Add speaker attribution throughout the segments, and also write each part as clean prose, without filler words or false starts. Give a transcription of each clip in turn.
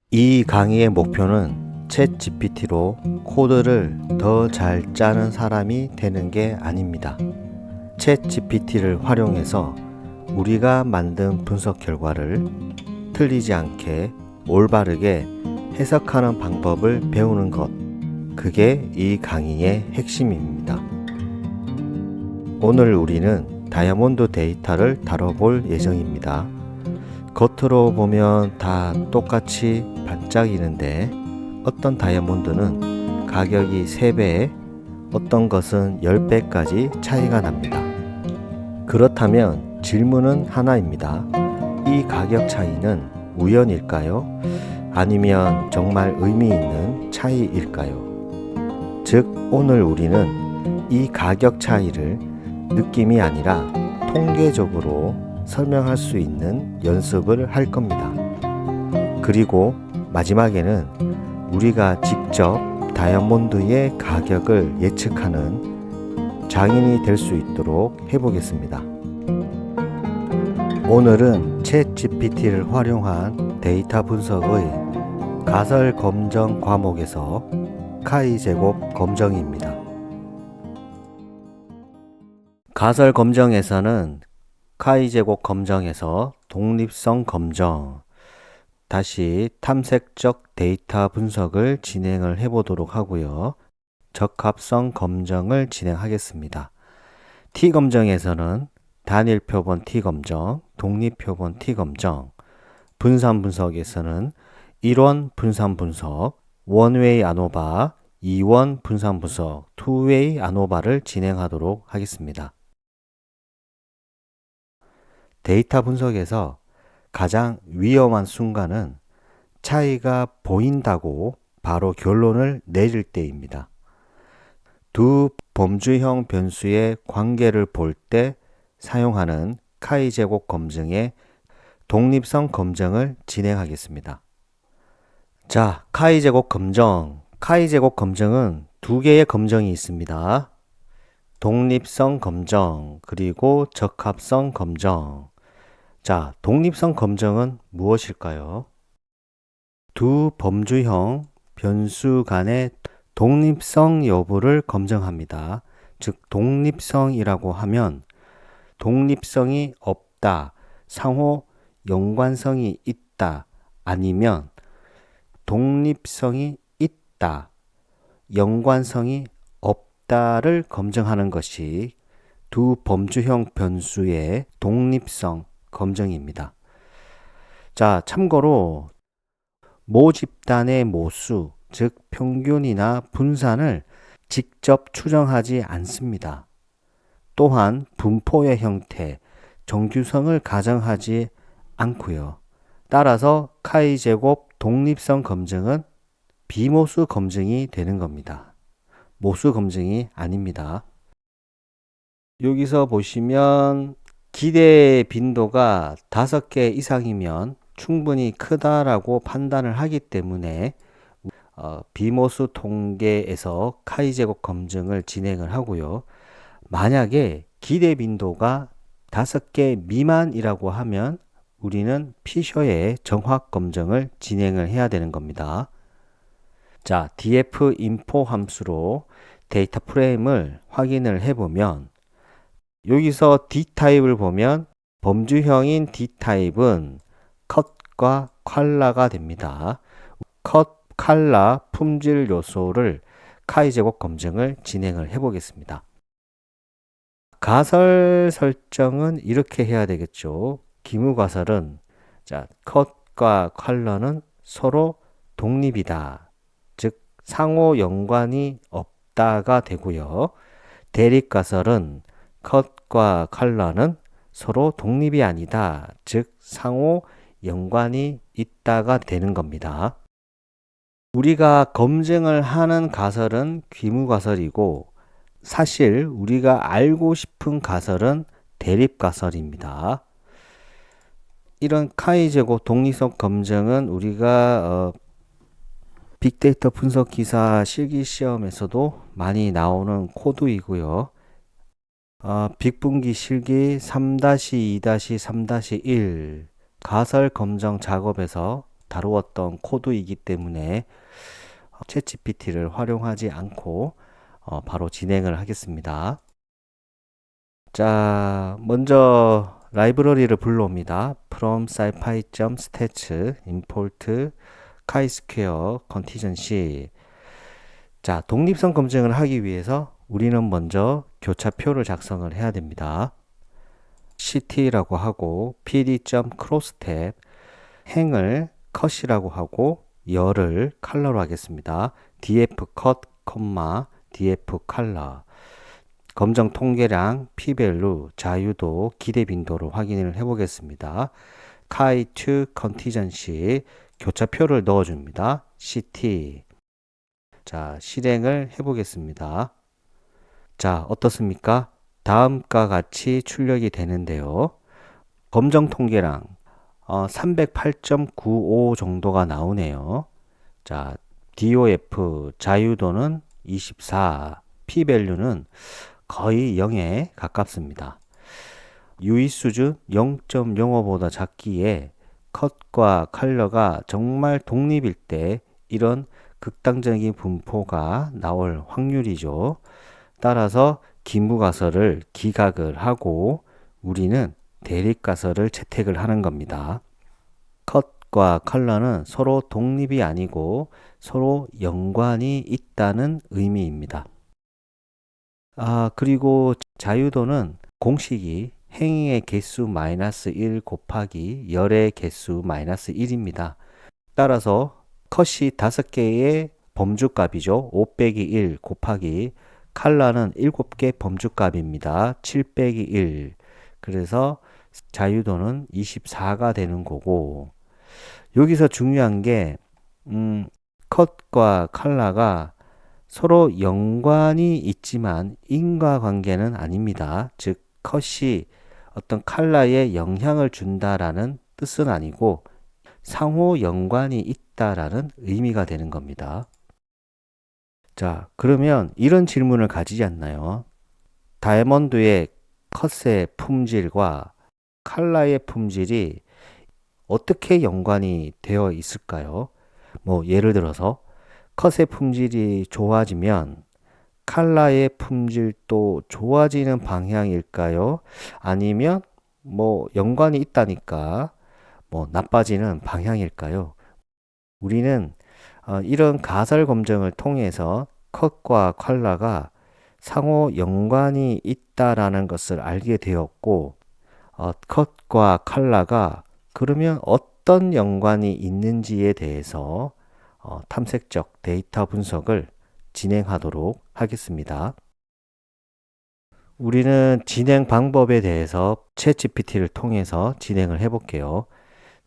Speaker 1: 이 강의의 목표는 챗 GPT로 코드를 더 잘 짜는 사람이 되는 게 아닙니다. 챗 GPT를 활용해서 우리가 만든 분석 결과를 틀리지 않게 올바르게 해석하는 방법을 배우는 것, 그게 이 강의의 핵심입니다. 오늘 우리는 다이아몬드 데이터를 다뤄볼 예정입니다. 겉으로 보면 다 똑같이 반짝이는데 어떤 다이아몬드는 가격이 3배, 어떤 것은 10배까지 차이가 납니다. 그렇다면 질문은 하나입니다. 이 가격 차이는 우연일까요? 아니면 정말 의미 있는 차이일까요? 즉, 오늘 우리는 이 가격 차이를 느낌이 아니라 통계적으로 설명할 수 있는 연습을 할 겁니다. 그리고 마지막에는 우리가 직접 다이아몬드의 가격을 예측하는 장인이 될 수 있도록 해보겠습니다. 오늘은 챗 GPT를 활용한 데이터 분석의 가설 검정 과목에서 카이 제곱 검정입니다. 가설 검정에서는 카이 제곱 검정에서 독립성 검정, 다시 탐색적 데이터 분석을 진행을 해보도록 하고요. 적합성 검정을 진행하겠습니다. T 검정에서는 단일 표본 T 검정, 독립 표본 T 검정, 분산 분석에서는 1원 분산 분석, 원웨이 아노바, 2원 분산 분석, 투웨이 아노바를 진행하도록 하겠습니다. 데이터 분석에서 가장 위험한 순간은 차이가 보인다고 바로 결론을 내릴 때입니다. 두 범주형 변수의 관계를 볼 때 사용하는 카이 제곱 검증의 독립성 검증을 진행하겠습니다. 자, 카이 제곱 검정. 카이 제곱 검증은 두 개의 검정이 있습니다. 독립성 검정, 그리고 적합성 검정. 자, 독립성 검정은 무엇일까요? 두 범주형 변수 간의 독립성 여부를 검증합니다. 즉, 독립성이라고 하면 독립성이 없다, 상호 연관성이 있다, 아니면 독립성이 있다, 연관성이 없다를 검증하는 것이 두 범주형 변수의 독립성 검증입니다. 자, 참고로 모집단의 모수, 즉 평균이나 분산을 직접 추정하지 않습니다. 또한 분포의 형태, 정규성을 가정하지 않고요. 따라서 카이 제곱 독립성 검증은 비모수 검증이 되는 겁니다. 모수 검증이 아닙니다. 여기서 보시면 기대 빈도가 5개 이상이면 충분히 크다라고 판단을 하기 때문에 비모수 통계에서 카이 제곱 검증을 진행을 하고요. 만약에 기대 빈도가 5개 미만이라고 하면 우리는 피셔의 정확 검증을 진행을 해야 되는 겁니다. 자, df info 함수로 데이터 프레임을 확인을 해보면 여기서 D타입을 보면 범주형인 D타입은 컷과 컬러가 됩니다. 컷, 컬러, 품질 요소를 카이 제곱 검증을 진행을 해보겠습니다. 가설 설정은 이렇게 해야 되겠죠. 기무 가설은 자, 컷과 컬러는 서로 독립이다. 즉 상호 연관이 없다가 되고요. 대립 가설은 컷과 컬러는 서로 독립이 아니다. 즉 상호 연관이 있다가 되는 겁니다. 우리가 검증을 하는 가설은 귀무 가설이고 사실 우리가 알고 싶은 가설은 대립 가설입니다. 이런 카이 제곱 독립성 검증은 우리가 빅데이터 분석 기사 실기 시험에서도 많이 나오는 코드이고요. 빅분기 실기 3-2-3-1 가설 검정 작업에서 다루었던 코드이기 때문에 챗GPT를 활용하지 않고 바로 진행을 하겠습니다. 자, 먼저 라이브러리를 불러옵니다. from scipy.stats import chi-square contingency. 자, 독립성 검증을 하기 위해서 우리는 먼저 교차표를 작성을 해야 됩니다. ct라고 하고 pd.crosstab 행을 cut이라고 하고 열을 컬러로 하겠습니다. df cut, df color. 검정 통계량, p-value, 자유도, 기대 빈도를 확인을 해보겠습니다. chi2 contingency 교차표를 넣어줍니다. ct. 자, 실행을 해보겠습니다. 자, 어떻습니까? 다음과 같이 출력이 되는데요. 검정 통계량 308.95 정도가 나오네요. 자, DOF 자유도는 24, p-value는 거의 0에 가깝습니다. 유의 수준 0.05보다 작기에 컷과 컬러가 정말 독립일 때 이런 극단적인 분포가 나올 확률이죠. 따라서 기무가설을 기각을 하고 우리는 대립가설을 채택을 하는 겁니다. 컷과 컬러는 서로 독립이 아니고 서로 연관이 있다는 의미입니다. 그리고 자유도는 공식이 행위의 개수 마이너스 1 곱하기 열의 개수 마이너스 1입니다. 따라서 컷이 5개의 범주값이죠. 5 빼기 1 곱하기 컬러는 7개 범주값입니다. 7 빼기 1. 그래서 자유도는 24가 되는 거고, 여기서 중요한 게 컷과 컬러가 서로 연관이 있지만 인과관계는 아닙니다. 즉 컷이 어떤 컬러에 영향을 준다라는 뜻은 아니고 상호 연관이 있다라는 의미가 되는 겁니다. 자, 그러면 이런 질문을 가지지 않나요? 다이아몬드의 컷의 품질과 컬러의 품질이 어떻게 연관이 되어 있을까요? 뭐 예를 들어서 컷의 품질이 좋아지면 컬러의 품질도 좋아지는 방향일까요? 아니면 뭐 연관이 있다니까 뭐 나빠지는 방향일까요? 우리는 이런 가설 검증을 통해서 컷과 컬러가 상호 연관이 있다라는 것을 알게 되었고, 컷과 컬러가 그러면 어떤 연관이 있는지에 대해서 탐색적 데이터 분석을 진행하도록 하겠습니다. 우리는 진행 방법에 대해서 챗GPT를 통해서 진행을 해볼게요.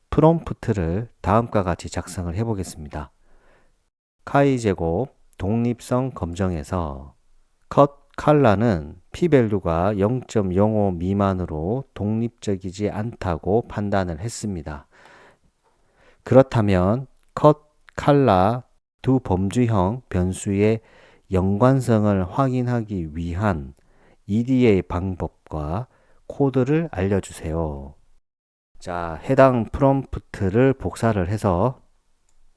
Speaker 1: 프롬프트를 다음과 같이 작성을 해보겠습니다. 카이 제곱 독립성 검정에서 컷 컬러는 p-value가 0.05 미만으로 독립적이지 않다고 판단을 했습니다. 그렇다면 컷 컬러 두 범주형 변수의 연관성을 확인하기 위한 EDA 방법과 코드를 알려주세요. 자, 해당 프롬프트를 복사를 해서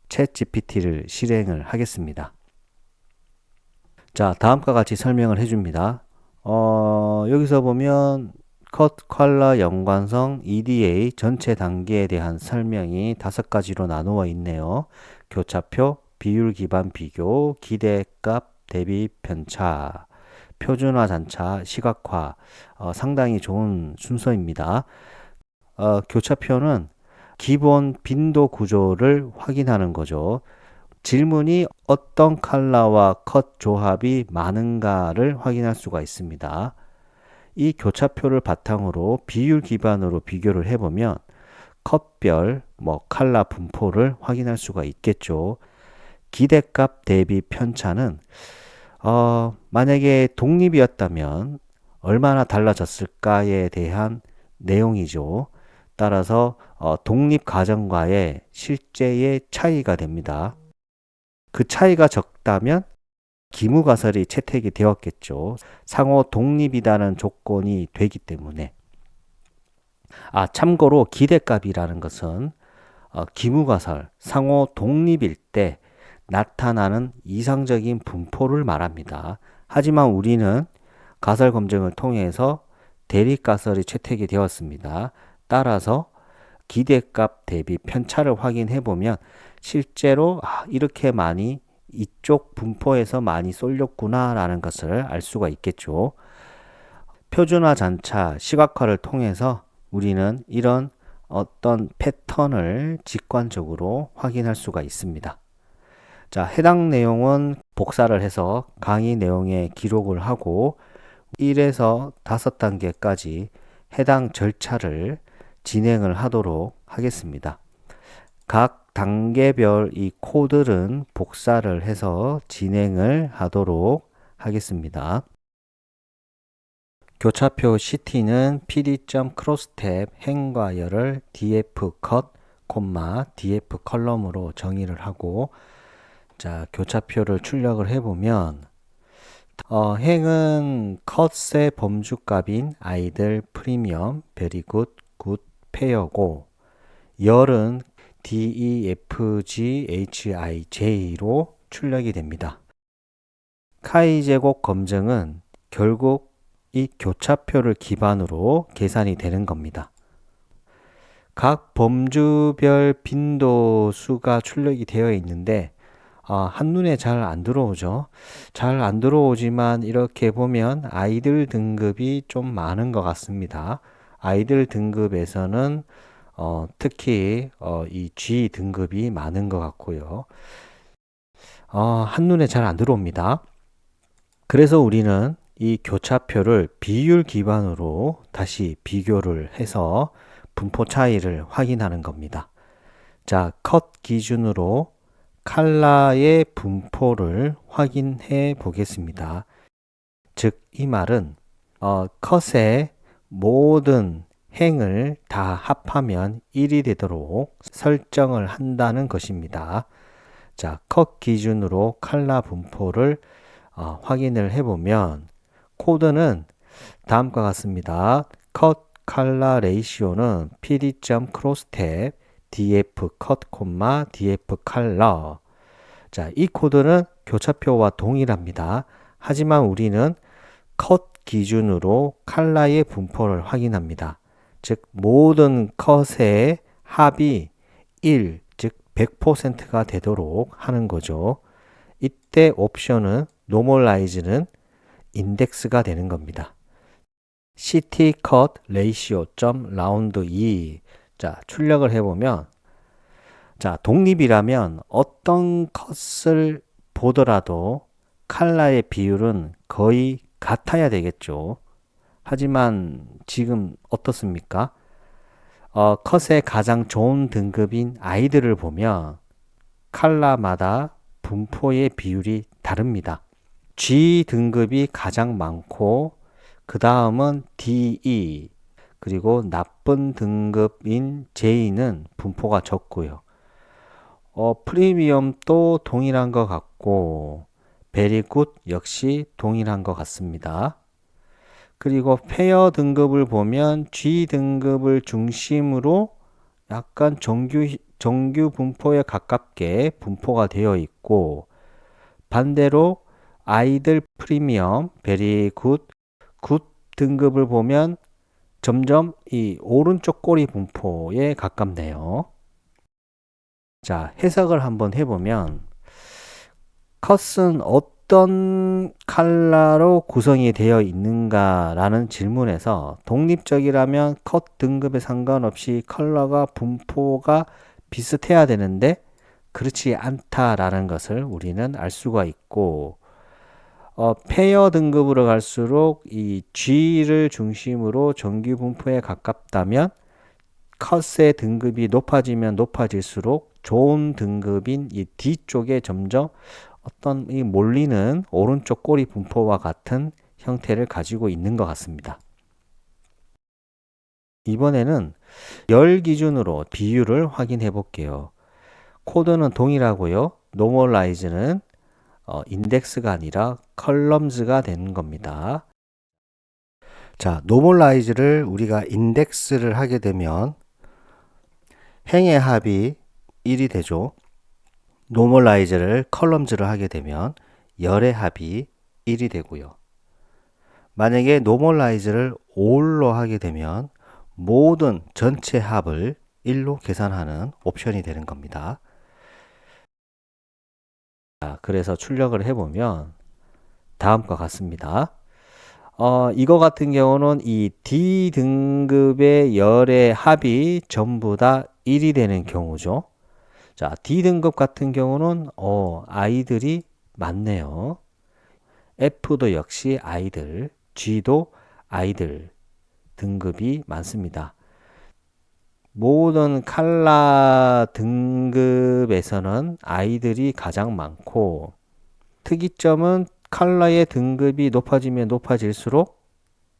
Speaker 1: 챗GPT를 실행을 하겠습니다. 자, 다음과 같이 설명을 해줍니다. 여기서 보면 컷 컬러 연관성 EDA 전체 단계에 대한 설명이 5가지로 나누어 있네요. 교차표, 비율 기반 비교, 기대값 대비 편차, 표준화 잔차, 시각화. 상당히 좋은 순서입니다. 교차표는 기본 빈도 구조를 확인하는 거죠. 질문이 어떤 컬러와 컷 조합이 많은가를 확인할 수가 있습니다. 이 교차표를 바탕으로 비율 기반으로 비교를 해보면 컷별, 컬러 분포를 확인할 수가 있겠죠. 기대값 대비 편차는 만약에 독립이었다면 얼마나 달라졌을까에 대한 내용이죠. 따라서 독립 가정과의 실제의 차이가 됩니다. 그 차이가 적다면 기무가설이 채택이 되었겠죠. 상호 독립이라는 조건이 되기 때문에. 참고로 기대값이라는 것은 기무가설, 상호 독립일 때 나타나는 이상적인 분포를 말합니다. 하지만 우리는 가설 검증을 통해서 대립가설이 채택이 되었습니다. 따라서 기대값 대비 편차를 확인해 보면 실제로 이렇게 많이 이쪽 분포에서 많이 쏠렸구나 라는 것을 알 수가 있겠죠. 표준화 잔차 시각화를 통해서 우리는 이런 어떤 패턴을 직관적으로 확인할 수가 있습니다. 자, 해당 내용은 복사를 해서 강의 내용에 기록을 하고 1에서 5단계까지 해당 절차를 진행을 하도록 하겠습니다. 각 단계별 이 코드는 복사를 해서 진행을 하도록 하겠습니다. 교차표 CT는 pd.crosstab 행과 열을 df 컷, df 컬럼으로 정의를 하고, 자, 교차표를 출력을 해보면 행은 컷의 범주값인 아이들 프리미엄 베리굿 굿 페어고, 열은 DEFGHIJ로 출력이 됩니다. 카이 제곱 검증은 결국 이 교차표를 기반으로 계산이 되는 겁니다. 각 범주별 빈도수가 출력이 되어 있는데 한눈에 잘 안 들어오죠. 잘 안 들어오지만 이렇게 보면 아이들 등급이 좀 많은 것 같습니다. 아이들 등급에서는 특히 이 G 등급이 많은 것 같고요. 한눈에 잘 안 들어옵니다. 그래서 우리는 이 교차표를 비율 기반으로 다시 비교를 해서 분포 차이를 확인하는 겁니다. 자, 컷 기준으로 칼라의 분포를 확인해 보겠습니다. 즉, 이 말은 컷의 모든 행을 다 합하면 1이 되도록 설정을 한다는 것입니다. 자, 컷 기준으로 칼라 분포를 확인을 해보면 코드는 다음과 같습니다. 컷 칼라 레이시오는 pd.crosstab df 컷, df 칼라. 자, 이 코드는 교차표와 동일합니다. 하지만 우리는 컷 기준으로 칼라의 분포를 확인합니다. 즉, 모든 컷의 합이 1, 즉 100%가 되도록 하는 거죠. 이때 옵션은 노멀라이즈는 인덱스가 되는 겁니다. CT 컷 레이시오 라운드 2. 자, 출력을 해보면, 자, 독립이라면 어떤 컷을 보더라도 칼라의 비율은 거의 같아야 되겠죠. 하지만 지금 어떻습니까? 컷의 가장 좋은 등급인 아이들을 보면 칼라마다 분포의 비율이 다릅니다. G 등급이 가장 많고 그 다음은 DE 그리고 나쁜 등급인 J는 분포가 적고요. 프리미엄도 동일한 것 같고 베리굿 역시 동일한 것 같습니다. 그리고 페어 등급을 보면 G 등급을 중심으로 약간 정규 분포에 가깝게 분포가 되어 있고, 반대로 아이들 프리미엄, 베리굿, 굿 등급을 보면 점점 이 오른쪽 꼬리 분포에 가깝네요. 자, 해석을 한번 해보면 컷은 어떤 컬러로 구성이 되어 있는가 라는 질문에서 독립적이라면 컷 등급에 상관없이 컬러가 분포가 비슷해야 되는데 그렇지 않다라는 것을 우리는 알 수가 있고, 페어 등급으로 갈수록 이 G를 중심으로 정규 분포에 가깝다면 컷의 등급이 높아지면 높아질수록 좋은 등급인 이 D쪽에 점점 어떤 이 몰리는 오른쪽 꼬리 분포와 같은 형태를 가지고 있는 것 같습니다. 이번에는 열 기준으로 비율을 확인해 볼게요. 코드는 동일하고요. 노멀라이즈는 인덱스가 아니라 컬럼즈가 되는 겁니다. 자, 노멀라이즈를 우리가 인덱스를 하게 되면 행의 합이 1이 되죠. 노멀라이즈를 컬럼즈를 하게 되면 열의 합이 1이 되고요. 만약에 노멀라이즈를 all로 하게 되면 모든 전체 합을 1로 계산하는 옵션이 되는 겁니다. 자, 그래서 출력을 해보면 다음과 같습니다. 이거 같은 경우는 이 D등급의 열의 합이 전부 다 1이 되는 경우죠. 자, D등급 같은 경우는 아이들이 많네요. F도 역시 아이들, G도 아이들 등급이 많습니다. 모든 칼라 등급에서는 아이들이 가장 많고, 특이점은 칼라의 등급이 높아지면 높아질수록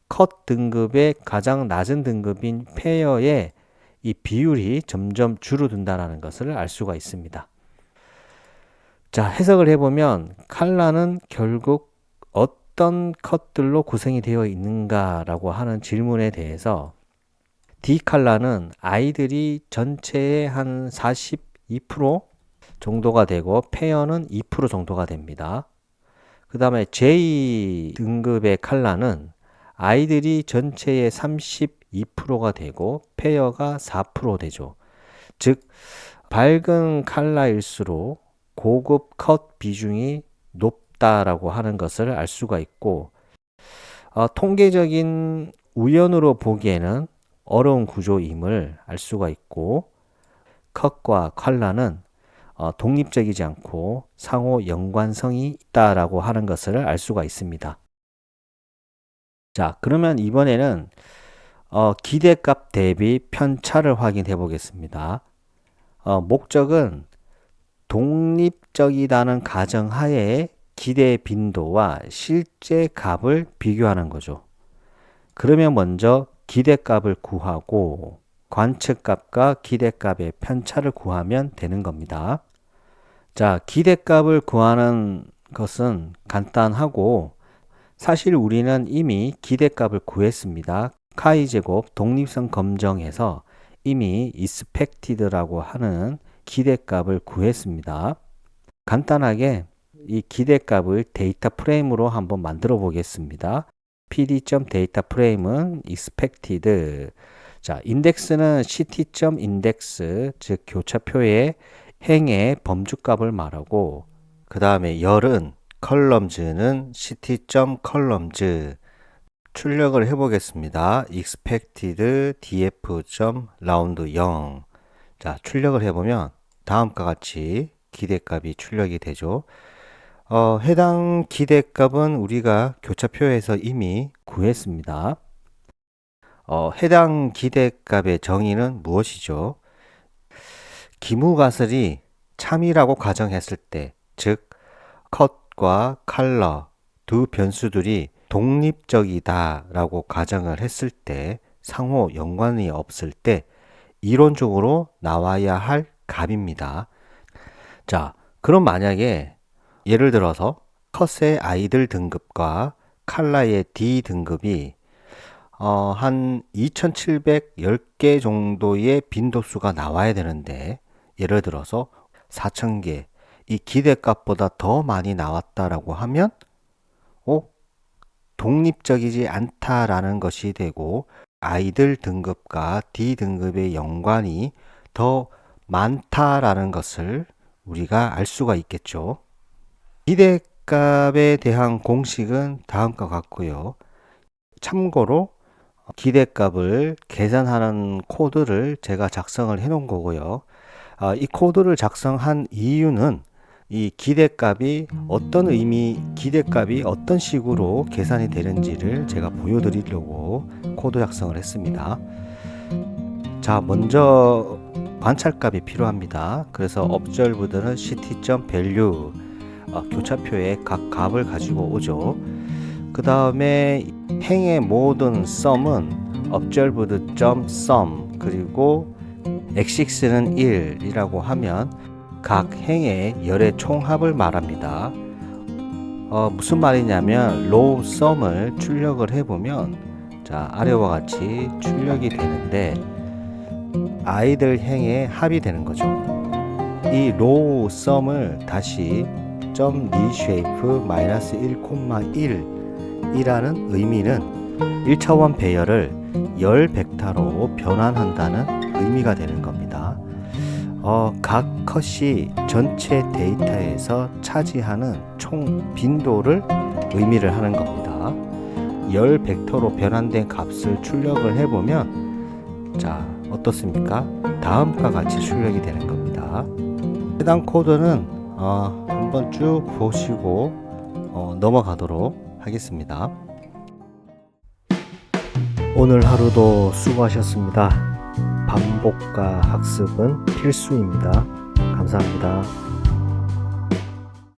Speaker 1: 컷 등급의 가장 낮은 등급인 페어의 이 비율이 점점 줄어든다는 것을 알 수가 있습니다. 자, 해석을 해보면 칼라는 결국 어떤 컷들로 구성이 되어 있는가라고 하는 질문에 대해서 D칼라는 아이들이 전체의 한 42% 정도가 되고 페어는 2% 정도가 됩니다. 그 다음에 J 등급의 칼라는 아이들이 전체의 32%가 되고 페어가 4% 되죠. 즉 밝은 칼라일수록 고급 컷 비중이 높다라고 하는 것을 알 수가 있고, 통계적인 우연으로 보기에는 어려운 구조임을 알 수가 있고, 컷과 칼라는 독립적이지 않고 상호 연관성이 있다라고 하는 것을 알 수가 있습니다. 자, 그러면 이번에는 기대값 대비 편차를 확인해 보겠습니다. 목적은 독립적이다는 가정하에 기대 빈도와 실제 값을 비교하는 거죠. 그러면 먼저 기대값을 구하고 관측값과 기대값의 편차를 구하면 되는 겁니다. 자, 기대값을 구하는 것은 간단하고, 사실 우리는 이미 기대값을 구했습니다. 카이 제곱 독립성 검정에서 이미 expected라고 하는 기대값을 구했습니다. 간단하게 이 기대값을 데이터 프레임으로 한번 만들어 보겠습니다. pd.dataFrame은 expected. 자, 인덱스는 ct.index, 즉 교차표의 행의 범주값을 말하고, 그 다음에 열은 columns는 ct.columns. 출력을 해보겠습니다. expected df.round 0. 자, 출력을 해보면 다음과 같이 기대값이 출력이 되죠. 해당 기대값은 우리가 교차표에서 이미 구했습니다. 해당 기대값의 정의는 무엇이죠? 기무가설이 참이라고 가정했을 때, 즉 컷과 컬러 두 변수들이 독립적이다 라고 가정을 했을 때, 상호 연관이 없을 때 이론적으로 나와야 할 값입니다. 자, 그럼 만약에 예를 들어서 컷의 아이들 등급과 칼라의 D 등급이 한 2710개 정도의 빈도수가 나와야 되는데, 예를 들어서 4000개, 이 기대값보다 더 많이 나왔다라고 하면 독립적이지 않다라는 것이 되고, 아이들 등급과 D 등급의 연관이 더 많다라는 것을 우리가 알 수가 있겠죠. 기대값에 대한 공식은 다음과 같고요. 참고로 기대값을 계산하는 코드를 제가 작성을 해 놓은 거고요. 이 코드를 작성한 이유는 이 기대값이 기대값이 어떤 식으로 계산이 되는지를 제가 보여드리려고 코드 작성을 했습니다. 자, 먼저 관찰값이 필요합니다. 그래서 observed는 ct.value, 교차표에 각 값을 가지고 오죠. 그 다음에 행의 모든 sum은 observed.sum, 그리고 x는 1이라고 하면 각 행의 열의 총합을 말합니다. 무슨 말이냐면 row sum을 출력을 해보면, 자, 아래와 같이 출력이 되는데 아이들 행의 합이 되는 거죠. 이 로우 썸을 다시 .reshape -1,1 이라는 의미는 1차원 배열을 열 벡터로 변환한다는 의미가 되는 겁니다. 각 컷이 전체 데이터에서 차지하는 총 빈도를 의미를 하는 겁니다. 열 벡터로 변환된 값을 출력을 해보면 자, 어떻습니까? 다음과 같이 출력이 되는 겁니다. 해당 코드는 한번 쭉 보시고 넘어가도록 하겠습니다. 오늘 하루도 수고하셨습니다. 반복과 학습은 필수입니다. 감사합니다.